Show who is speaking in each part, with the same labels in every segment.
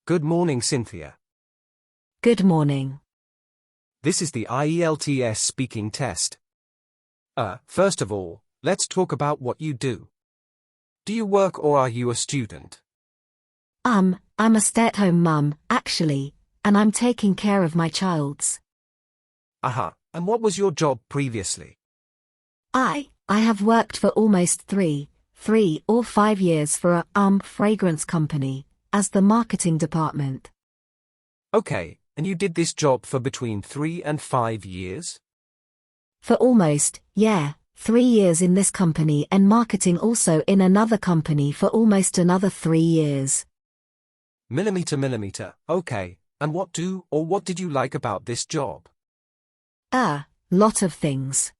Speaker 1: Good morning, Cynthia.
Speaker 2: Good morning.
Speaker 1: This is the IELTS Speaking Test. First of all, let's talk about what you do. Do you work or are you a student?
Speaker 2: I'm a stay-at-home mum, actually, and I'm taking care of my childs.
Speaker 1: And what was your job previously?
Speaker 2: I have worked for almost three or 5 years for a fragrance company, as the marketing department.
Speaker 1: Okay, and you did this job for between 3 and 5 years?
Speaker 2: For almost, 3 years in this company and marketing also in another company for almost another 3 years.
Speaker 1: Millimeter, okay, and what did you like about this job?
Speaker 2: Lot of things.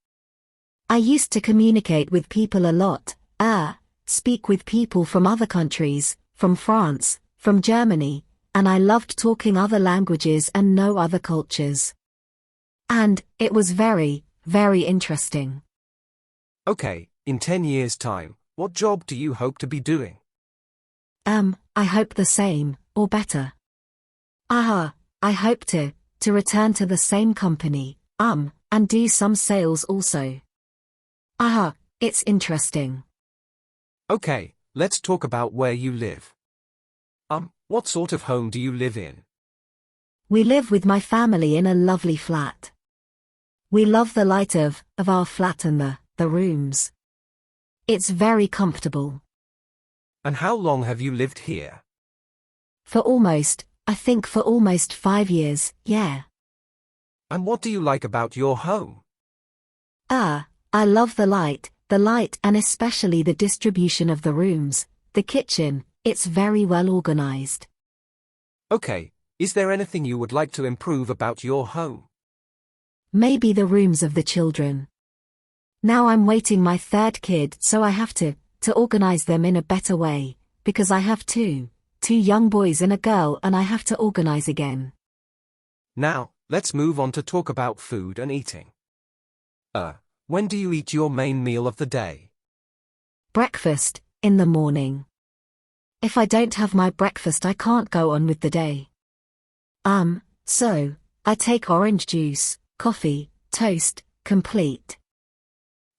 Speaker 2: I used to communicate with people a lot, speak with people from other countries, from France, from Germany, and I loved talking other languages and know other cultures. And it was very, very interesting.
Speaker 1: Okay, in 10 years' time, what job do you hope to be doing?
Speaker 2: I hope the same, or better. I hope to return to the same company, and do some sales also. It's interesting.
Speaker 1: Okay, let's talk about where you live. What sort of home do you live in?
Speaker 2: We live with my family in a lovely flat. We love the light of our flat and the rooms. It's very comfortable.
Speaker 1: And how long have you lived here?
Speaker 2: For almost 5 years, yeah.
Speaker 1: And what do you like about your home?
Speaker 2: I love the light and especially the distribution of the rooms, the kitchen, it's very well organized.
Speaker 1: Okay, is there anything you would like to improve about your home?
Speaker 2: Maybe the rooms of the children. Now I'm waiting my third kid, so I have to organize them in a better way, because I have two young boys and a girl and I have to organize again.
Speaker 1: Now, let's move on to talk about food and eating. When do you eat your main meal of the day?
Speaker 2: Breakfast, in the morning. If I don't have my breakfast I can't go on with the day. So, I take orange juice, coffee, toast, complete.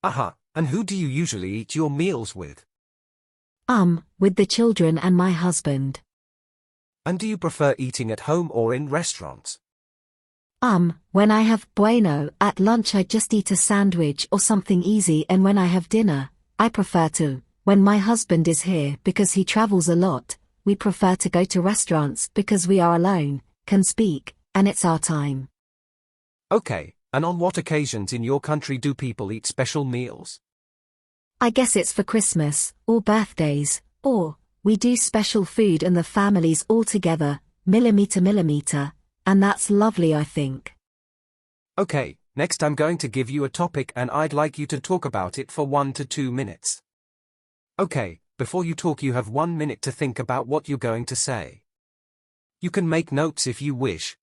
Speaker 1: And who do you usually eat your meals with?
Speaker 2: With the children and my husband.
Speaker 1: And do you prefer eating at home or in restaurants?
Speaker 2: When I have bueno at lunch I just eat a sandwich or something easy, and when I have dinner, I prefer to. When my husband is here because he travels a lot, we prefer to go to restaurants because we are alone, can speak, and it's our time.
Speaker 1: Okay, and on what occasions in your country do people eat special meals?
Speaker 2: I guess it's for Christmas, or birthdays, or we do special food and the families all together, millimeter, and that's lovely I think.
Speaker 1: Okay, next I'm going to give you a topic and I'd like you to talk about it for 1 to 2 minutes. Okay, before you talk you have 1 minute to think about what you're going to say. You can make notes if you wish.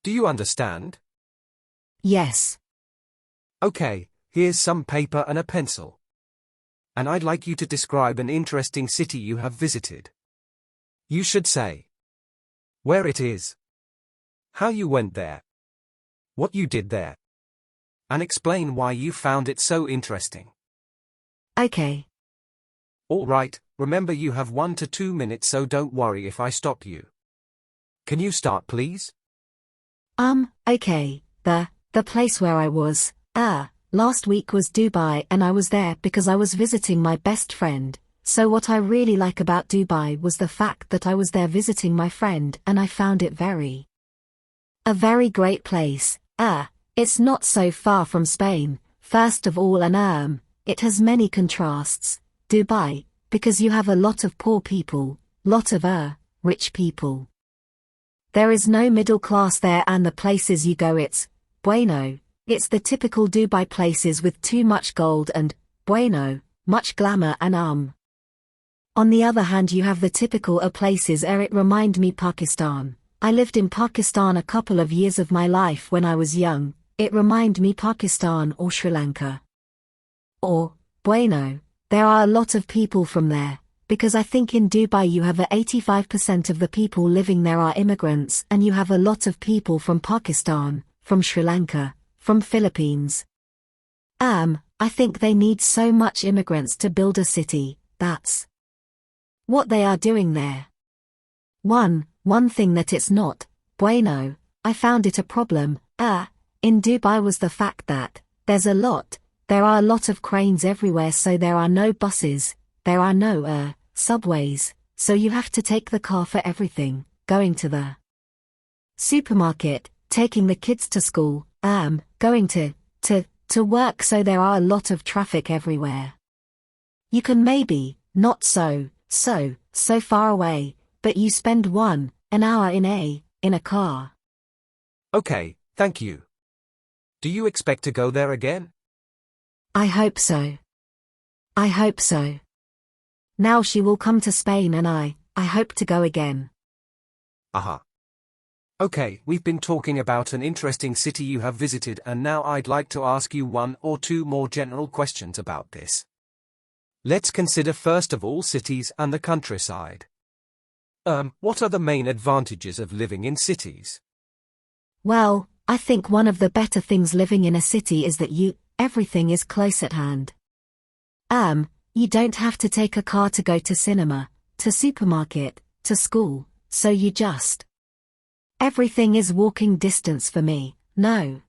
Speaker 1: Do you understand?
Speaker 2: Yes.
Speaker 1: Okay, here's some paper and a pencil. And I'd like you to describe an interesting city you have visited. You should say where it is, how you went there, what you did there, and explain why you found it so interesting.
Speaker 2: Okay.
Speaker 1: All right, remember you have 1 to 2 minutes, so don't worry if I stop you. Can you start, please?
Speaker 2: Okay, the place where I was, last week was Dubai, and I was there because I was visiting my best friend, so what I really like about Dubai was the fact that I was there visiting my friend and I found it a very great place. It's not so far from Spain, first of all, and it has many contrasts, Dubai, because you have a lot of poor people, lot of rich people. There is no middle class there, and the places you go it's bueno. It's the typical Dubai places with too much gold and bueno, much glamour, and On the other hand you have the typical places it remind me Pakistan. I lived in Pakistan a couple of years of my life when I was young. It remind me Pakistan or Sri Lanka. Or bueno, there are a lot of people from there, because I think in Dubai you have 85% of the people living there are immigrants and you have a lot of people from Pakistan, from Sri Lanka, from Philippines. I think they need so much immigrants to build a city. That's what they are doing there. One thing that it's not bueno, I found it a problem, in Dubai was the fact that there are a lot of cranes everywhere, so there are no buses, there are no, subways, so you have to take the car for everything, going to the supermarket, taking the kids to school, going to work, so there are a lot of traffic everywhere. You can maybe, not so far away, but you spend an hour in a car.
Speaker 1: Okay, thank you. Do you expect to go there again?
Speaker 2: I hope so. I hope so. Now she will come to Spain and I hope to go again.
Speaker 1: Aha. Okay, we've been talking about an interesting city you have visited, and now I'd like to ask you one or two more general questions about this. Let's consider first of all cities and the countryside. What are the main advantages of living in cities?
Speaker 2: Well, I think one of the better things living in a city is that everything is close at hand. You don't have to take a car to go to cinema, to supermarket, to school, so everything is walking distance for me, no.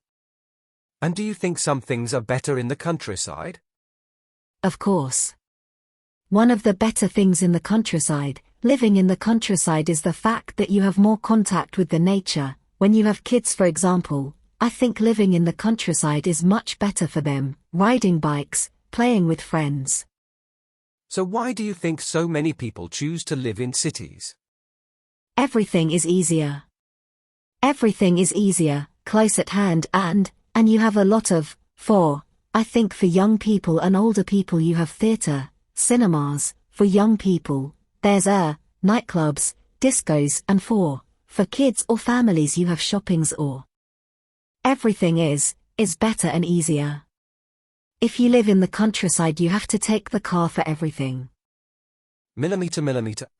Speaker 1: And do you think some things are better in the countryside?
Speaker 2: Of course. One of the better things in the countryside, living in the countryside, is the fact that you have more contact with the nature. When you have kids, for example, I think living in the countryside is much better for them, riding bikes, playing with friends.
Speaker 1: So why do you think so many people choose to live in cities?
Speaker 2: Everything is easier. Everything is easier, close at hand, and you have a lot of, I think for young people and older people you have theatre, cinemas. For young people, there's nightclubs, discos, and for kids or families you have shoppings, or everything is better and easier. If you live in the countryside you have to take the car for everything.
Speaker 1: Millimeter,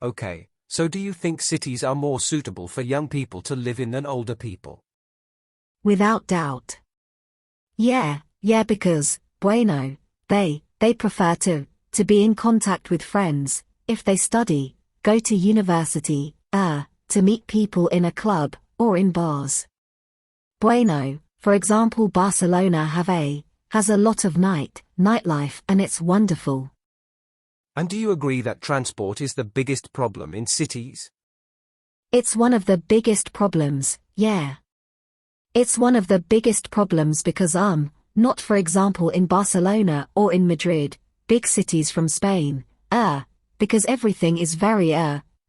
Speaker 1: okay. So do you think cities are more suitable for young people to live in than older people?
Speaker 2: Without doubt. Yeah, because, they prefer to be in contact with friends, if they study, go to university, to meet people in a club, or in bars. For example, Barcelona has a lot of nightlife, and it's wonderful.
Speaker 1: And do you agree that transport is the biggest problem in cities?
Speaker 2: It's one of the biggest problems, yeah. It's one of the biggest problems because not for example in Barcelona or in Madrid, big cities from Spain, because everything is very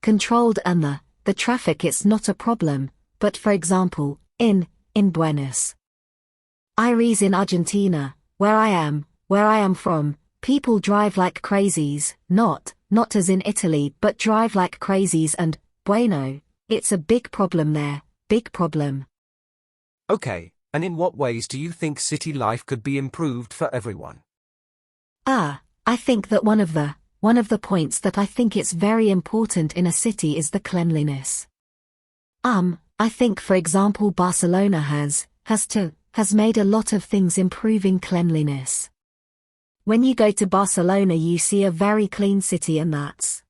Speaker 2: controlled and the traffic is not a problem, but for example, in Buenos Aires in Argentina, where I am from, people drive like crazies, not as in Italy, but drive like crazies, and, it's a big problem there, big problem.
Speaker 1: Okay, and in what ways do you think city life could be improved for everyone?
Speaker 2: I think that one of the points that I think it's very important in a city is the cleanliness. I think for example Barcelona has made a lot of things improving cleanliness. When you go to Barcelona you see a very clean city, and that's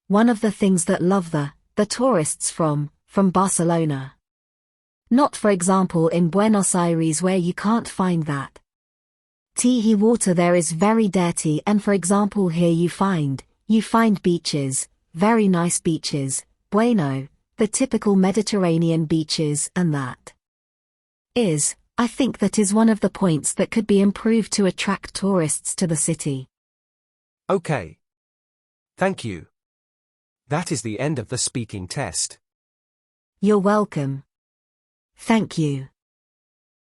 Speaker 2: one of the things that love the tourists from Barcelona. Not for example in Buenos Aires where you can't find that. Tihí water there is very dirty, and for example here you find beaches, very nice beaches, the typical Mediterranean beaches, and that is, I think that is one of the points that could be improved to attract tourists to the city.
Speaker 1: Okay. Thank you. That is the end of the speaking test.
Speaker 2: You're welcome. Thank you.